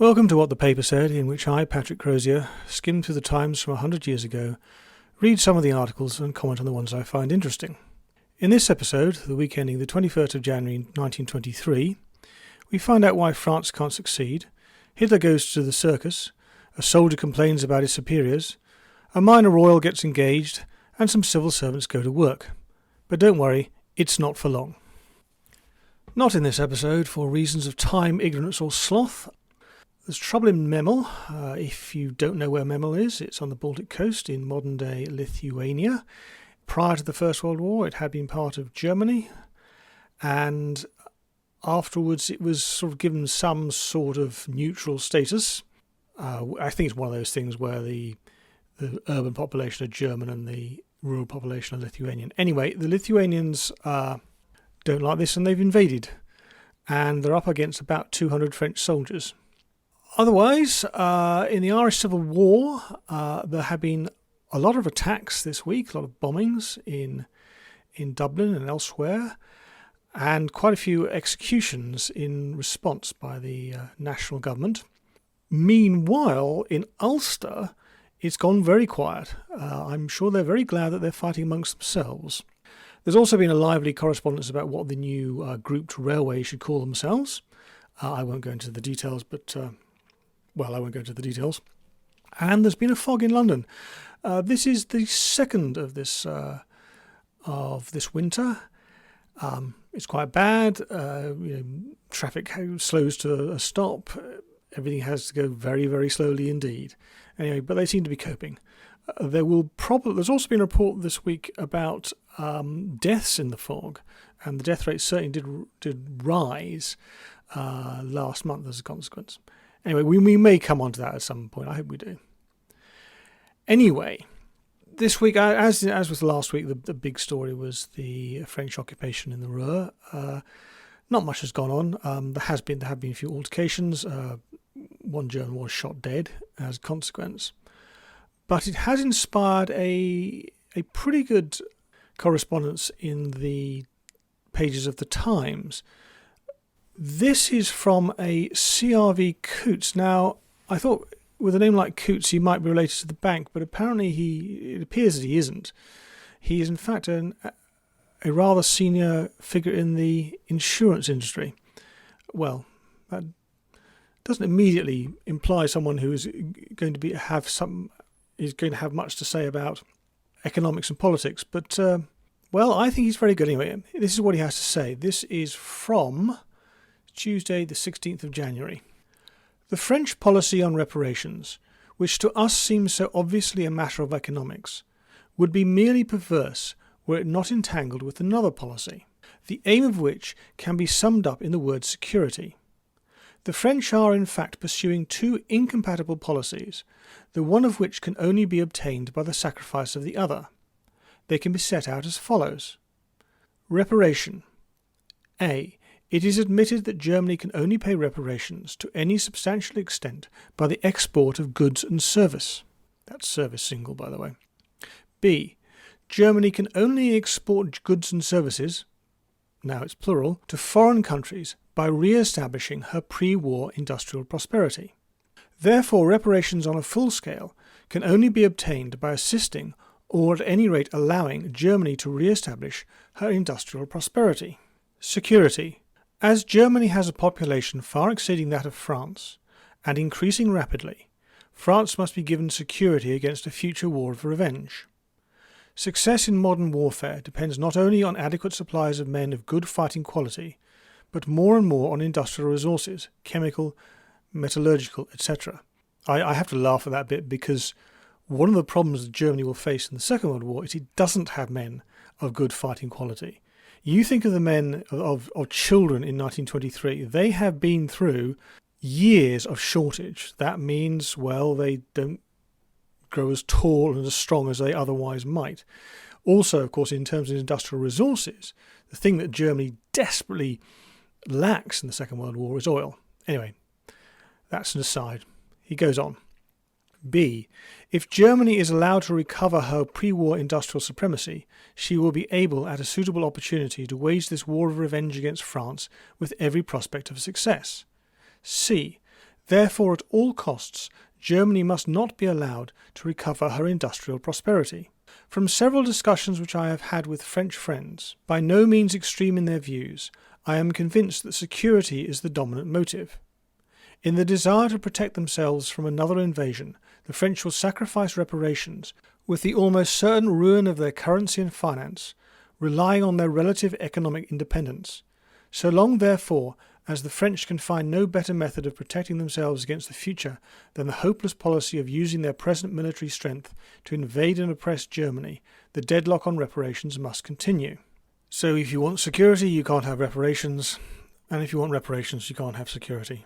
Welcome to What the Paper Said, in which I, Patrick Crozier, skim through the Times from 100 years ago, read some of the articles and comment on the ones I find interesting. In this episode, the week ending the 21st of January 1923, we find out why France can't succeed, Hitler goes to the circus, a soldier complains about his superiors, a minor royal gets engaged, and some civil servants go to work. But don't worry, it's not for long. Not in this episode, for reasons of time, ignorance or sloth. There's trouble in Memel. If you don't know where Memel is, it's on the Baltic coast in modern-day Lithuania. Prior to the First World War, it had been part of Germany, and afterwards it was sort of given some sort of neutral status. I think it's one of those things where the urban population are German and the rural population are Lithuanian. Anyway, the Lithuanians don't like this and they've invaded, and they're up against about 200 French soldiers. Otherwise, in the Irish Civil War, there have been a lot of attacks this week, a lot of bombings in Dublin and elsewhere, and quite a few executions in response by the national government. Meanwhile, in Ulster, it's gone very quiet. I'm sure they're very glad that they're fighting amongst themselves. There's also been a lively correspondence about what the new grouped railway should call themselves. I won't go into the details, but... I won't go into the details. And there's been a fog in London. This is the second of this winter. It's quite bad. Traffic slows to a stop. Everything has to go very, very slowly indeed. Anyway, but they seem to be coping. There's also been a report this week about deaths in the fog, and the death rate certainly did rise last month as a consequence. Anyway, we may come on to that at some point. I hope we do. Anyway, this week, as with last week, the big story was the French occupation in the Ruhr. Not much has gone on. There have been a few altercations. One German was shot dead as a consequence. But it has inspired a pretty good correspondence in the pages of the Times. This is from a CRV Coates. Now, I thought with a name like Coates he might be related to the bank, but apparently it appears that he isn't. He is in fact a rather senior figure in the insurance industry. Well, that doesn't immediately imply someone who is going to have much to say about economics and politics, but I think he's very good anyway. This is what he has to say. This is from Tuesday, the 16th of January. The French policy on reparations, which to us seems so obviously a matter of economics, would be merely perverse were it not entangled with another policy, the aim of which can be summed up in the word security. The French are in fact pursuing two incompatible policies, the one of which can only be obtained by the sacrifice of the other. They can be set out as follows. Reparation. A. It is admitted that Germany can only pay reparations to any substantial extent by the export of goods and service. That's service single, by the way. B. Germany can only export goods and services, now it's plural, to foreign countries by re-establishing her pre-war industrial prosperity. Therefore, reparations on a full scale can only be obtained by assisting, or at any rate allowing, Germany to re-establish her industrial prosperity. Security. As Germany has a population far exceeding that of France, and increasing rapidly, France must be given security against a future war of revenge. Success in modern warfare depends not only on adequate supplies of men of good fighting quality, but more and more on industrial resources, chemical, metallurgical, etc. I have to laugh at that bit because one of the problems that Germany will face in the Second World War is it doesn't have men of good fighting quality. You think of the men of children in 1923, they have been through years of shortage. That means, they don't grow as tall and as strong as they otherwise might. Also, of course, in terms of industrial resources, the thing that Germany desperately lacks in the Second World War is oil. Anyway, that's an aside. He goes on. B. If Germany is allowed to recover her pre-war industrial supremacy, she will be able at a suitable opportunity to wage this war of revenge against France with every prospect of success. C. Therefore, at all costs, Germany must not be allowed to recover her industrial prosperity. From several discussions which I have had with French friends, by no means extreme in their views, I am convinced that security is the dominant motive. In the desire to protect themselves from another invasion, the French will sacrifice reparations, with the almost certain ruin of their currency and finance, relying on their relative economic independence. So long, therefore, as the French can find no better method of protecting themselves against the future than the hopeless policy of using their present military strength to invade and oppress Germany, the deadlock on reparations must continue. So if you want security, you can't have reparations, and if you want reparations, you can't have security.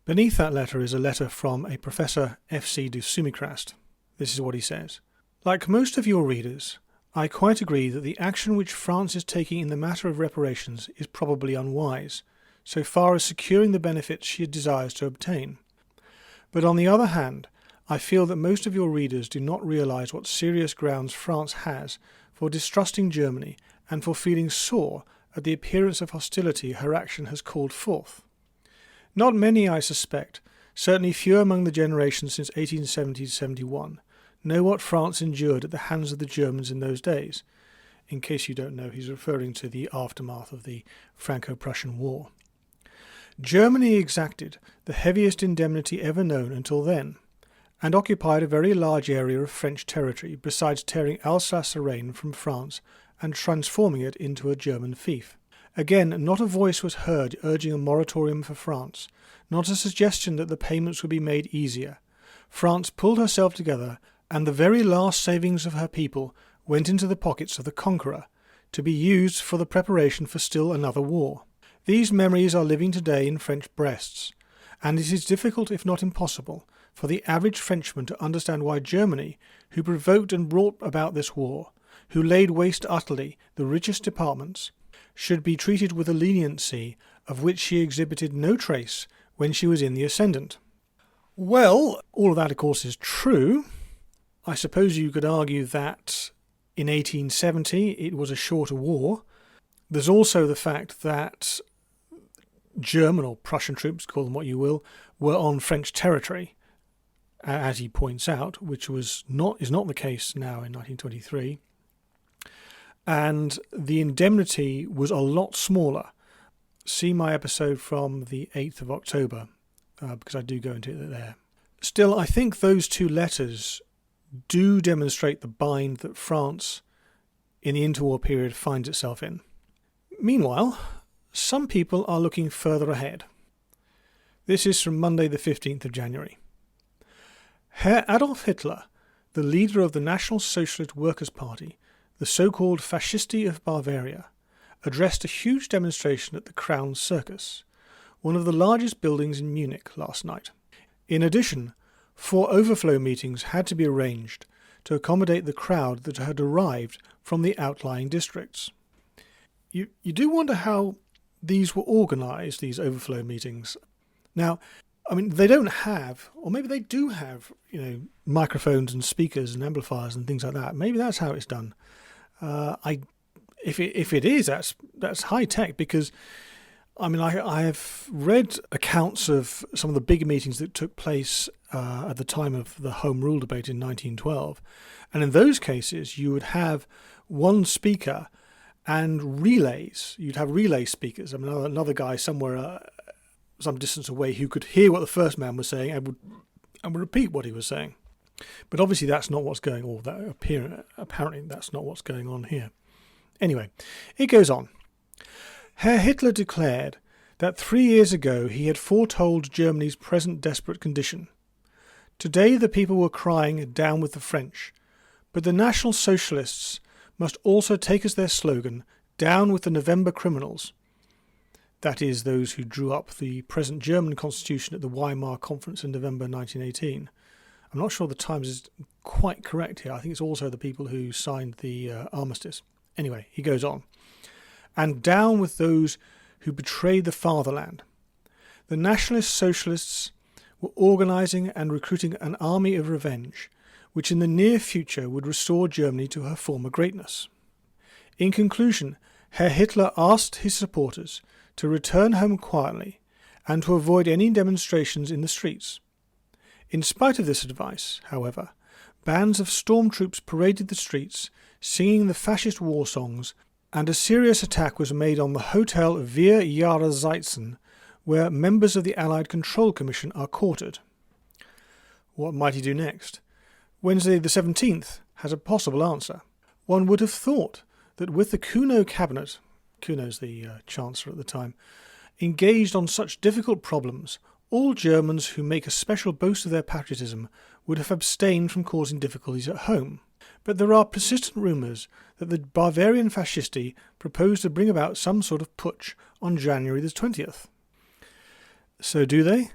Beneath that letter is a letter from a Professor F.C. de Sumicrast. This is what he says. Like most of your readers, I quite agree that the action which France is taking in the matter of reparations is probably unwise, so far as securing the benefits she desires to obtain. But on the other hand, I feel that most of your readers do not realise what serious grounds France has for distrusting Germany and for feeling sore at the appearance of hostility her action has called forth. Not many, I suspect, certainly few among the generation since 1870-71, know what France endured at the hands of the Germans in those days. In case you don't know, he's referring to the aftermath of the Franco-Prussian War. Germany exacted the heaviest indemnity ever known until then, and occupied a very large area of French territory, besides tearing Alsace-Lorraine from France and transforming it into a German fief. Again, not a voice was heard urging a moratorium for France, not a suggestion that the payments would be made easier. France pulled herself together, and the very last savings of her people went into the pockets of the conqueror, to be used for the preparation for still another war. These memories are living today in French breasts, and it is difficult, if not impossible, for the average Frenchman to understand why Germany, who provoked and brought about this war, who laid waste utterly the richest departments, should be treated with a leniency of which she exhibited no trace when she was in the ascendant. Well, all of that, of course, is true. I suppose you could argue that in 1870 it was a shorter war. There's also the fact that German or Prussian troops, call them what you will, were on French territory, as he points out, which is not the case now in 1923. And the indemnity was a lot smaller. See my episode from the 8th of October, because I do go into it there. Still, I think those two letters do demonstrate the bind that France in the interwar period finds itself in. Meanwhile, some people are looking further ahead. This is from Monday the 15th of January. Herr Adolf Hitler, the leader of the National Socialist Workers' Party, the so-called Fascisti of Bavaria, addressed a huge demonstration at the Crown Circus, one of the largest buildings in Munich, last night. In addition, 4 overflow meetings had to be arranged to accommodate the crowd that had arrived from the outlying districts. You do wonder how these were organised, these overflow meetings. Now, I mean, they don't have, or maybe they do have, microphones and speakers and amplifiers and things like that. Maybe that's how it's done. If it is, that's high tech, because I have read accounts of some of the big meetings that took place at the time of the Home Rule debate in 1912, and in those cases you would have one speaker and relays. You'd have relay speakers. Another guy somewhere, some distance away, who could hear what the first man was saying and would repeat what he was saying. But obviously that's not what's going on. Apparently that's not what's going on here. Anyway, it goes on. Herr Hitler declared that 3 years ago he had foretold Germany's present desperate condition. Today the people were crying down with the French, but the National Socialists must also take as their slogan, down with the November criminals. That is, those who drew up the present German constitution at the Weimar Conference in November 1918. I'm not sure the Times is quite correct here. I think it's also the people who signed the armistice. Anyway, he goes on. And down with those who betrayed the fatherland. The Nationalist Socialists were organising and recruiting an army of revenge, which in the near future would restore Germany to her former greatness. In conclusion, Herr Hitler asked his supporters to return home quietly and to avoid any demonstrations in the streets. In spite of this advice, however, bands of stormtroops paraded the streets, singing the fascist war songs, and a serious attack was made on the Hotel Vier Jahre Zeitzen, where members of the Allied Control Commission are quartered. What might he do next? Wednesday the 17th has a possible answer. One would have thought that with the Kuno cabinet, Kuno's the Chancellor at the time, engaged on such difficult problems, all Germans who make a special boast of their patriotism would have abstained from causing difficulties at home. But there are persistent rumours that the Bavarian fascisti propose to bring about some sort of putsch on January the 20th. So do they?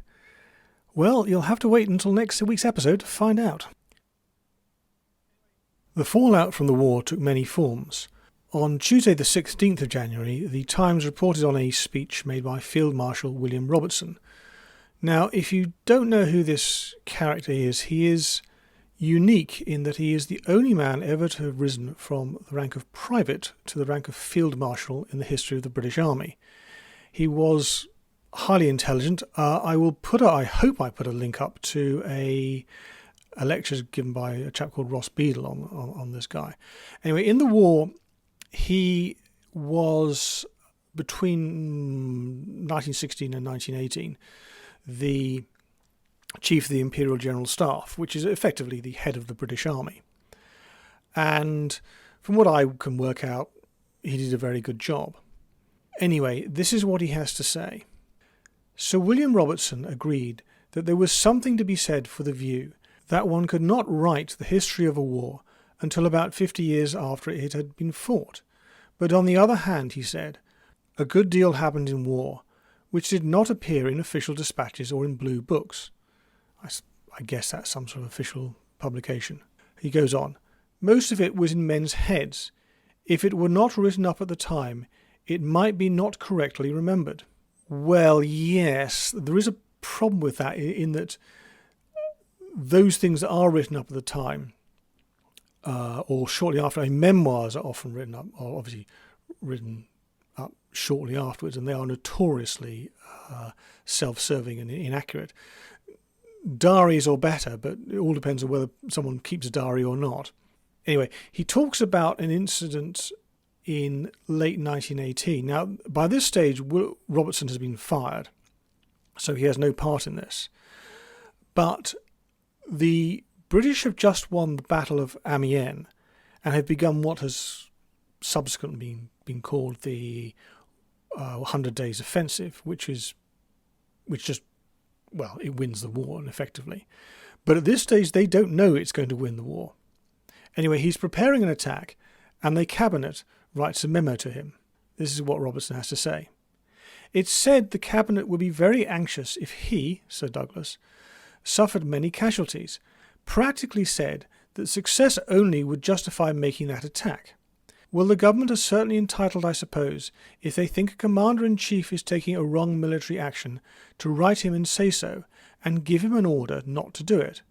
Well, you'll have to wait until next week's episode to find out. The fallout from the war took many forms. On Tuesday the 16th of January, the Times reported on a speech made by Field Marshal William Robertson. Now, if you don't know who this character is, he is unique in that he is the only man ever to have risen from the rank of private to the rank of Field Marshal in the history of the British Army. He was highly intelligent. I hope I put a link up to a lecture given by a chap called Ross Beadle on this guy. Anyway, in the war, he was between 1916 and 1918 the Chief of the Imperial General Staff, which is effectively the head of the British Army. And from what I can work out, he did a very good job. Anyway, this is what he has to say. Sir William Robertson agreed that there was something to be said for the view that one could not write the history of a war until about 50 years after it had been fought. But on the other hand, he said, a good deal happened in war, which did not appear in official dispatches or in blue books. I guess that's some sort of official publication. He goes on, most of it was in men's heads. If it were not written up at the time, it might be not correctly remembered. Well, yes, there is a problem with that in that those things that are written up at the time or shortly after, memoirs are often written up, or obviously written up shortly afterwards, and they are notoriously self-serving and inaccurate. Diaries are better, but it all depends on whether someone keeps a diary or not. Anyway, he talks about an incident in late 1918. Now, by this stage, Robertson has been fired, so he has no part in this. But the British have just won the Battle of Amiens and have begun what has subsequently been called the 100 Days Offensive, which just, well, it wins the war, effectively. But at this stage, they don't know it's going to win the war. Anyway, he's preparing an attack, and the cabinet writes a memo to him. This is what Robertson has to say. It's said the cabinet would be very anxious if he, Sir Douglas, suffered many casualties. Practically said that success only would justify making that attack. Well, the government are certainly entitled, I suppose, if they think a commander-in-chief is taking a wrong military action, to write him and say so, and give him an order not to do it.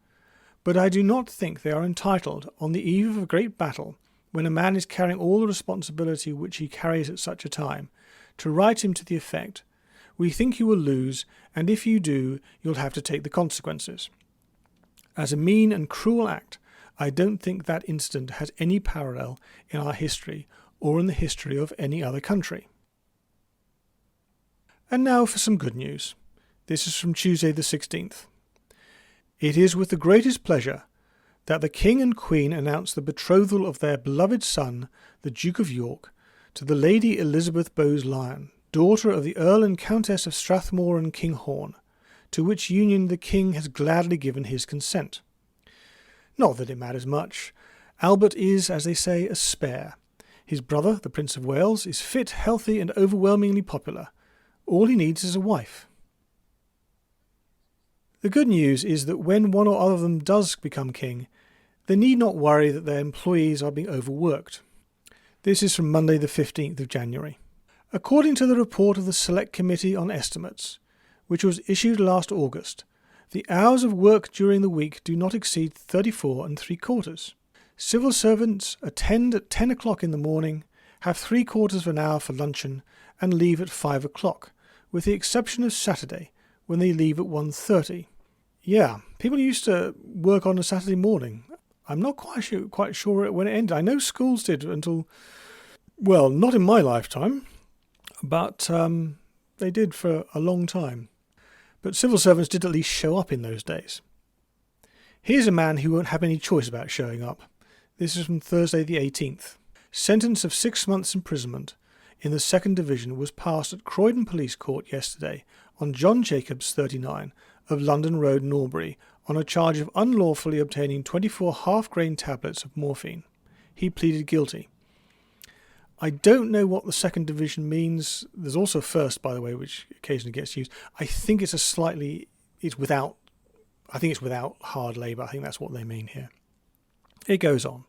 But I do not think they are entitled, on the eve of a great battle, when a man is carrying all the responsibility which he carries at such a time, to write him to the effect, we think you will lose, and if you do, you'll have to take the consequences. As a mean and cruel act, I don't think that incident has any parallel in our history or in the history of any other country. And now for some good news. This is from Tuesday the 16th. It is with the greatest pleasure that the King and Queen announce the betrothal of their beloved son, the Duke of York, to the Lady Elizabeth Bowes-Lyon, daughter of the Earl and Countess of Strathmore and Kinghorn, to which union the King has gladly given his consent. Not that it matters much. Albert is, as they say, a spare. His brother, the Prince of Wales, is fit, healthy, and overwhelmingly popular. All he needs is a wife. The good news is that when one or other of them does become king, they need not worry that their employees are being overworked. This is from Monday the 15th of January. According to the report of the Select Committee on Estimates, which was issued last August, the hours of work during the week do not exceed 34 3/4. Civil servants attend at 10 o'clock in the morning, have 3/4 of an hour for luncheon, and leave at 5 o'clock, with the exception of Saturday, when they leave at 1:30. Yeah, people used to work on a Saturday morning. I'm not quite sure when it ended. I know schools did until, well, not in my lifetime, but they did for a long time. But civil servants did at least show up in those days. Here's a man who won't have any choice about showing up. This is from Thursday the 18th. Sentence of 6 months imprisonment in the 2nd Division was passed at Croydon Police Court yesterday on John Jacobs, 39, of London Road, Norbury, on a charge of unlawfully obtaining 24 half-grain tablets of morphine. He pleaded guilty. I don't know what the 2nd Division means. There's also 1st, by the way, which occasionally gets used. I think it's without hard labour. I think that's what they mean here. It goes on.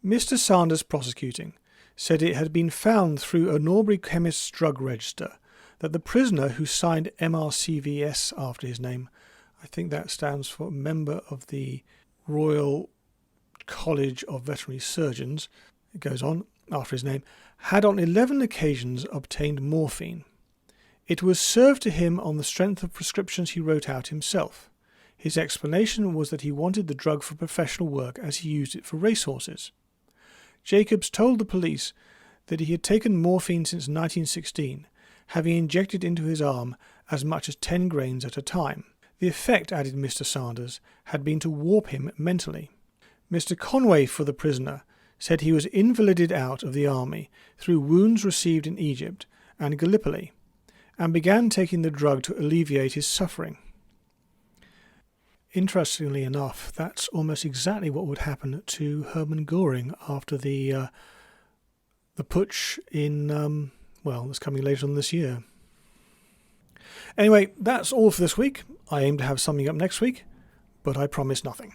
Mr. Sanders prosecuting said it had been found through a Norbury chemist's drug register that the prisoner who signed MRCVS after his name, I think that stands for Member of the Royal College of Veterinary Surgeons, it goes on, after his name, had on 11 occasions obtained morphine. It was served to him on the strength of prescriptions he wrote out himself. His explanation was that he wanted the drug for professional work as he used it for racehorses. Jacobs told the police that he had taken morphine since 1916, having injected into his arm as much as 10 grains at a time. The effect, added Mr. Sanders, had been to warp him mentally. Mr. Conway, for the prisoner, said he was invalided out of the army through wounds received in Egypt and Gallipoli, and began taking the drug to alleviate his suffering. Interestingly enough, that's almost exactly what would happen to Hermann Göring after the putsch in, that's coming later on this year. Anyway, that's all for this week. I aim to have something up next week, but I promise nothing.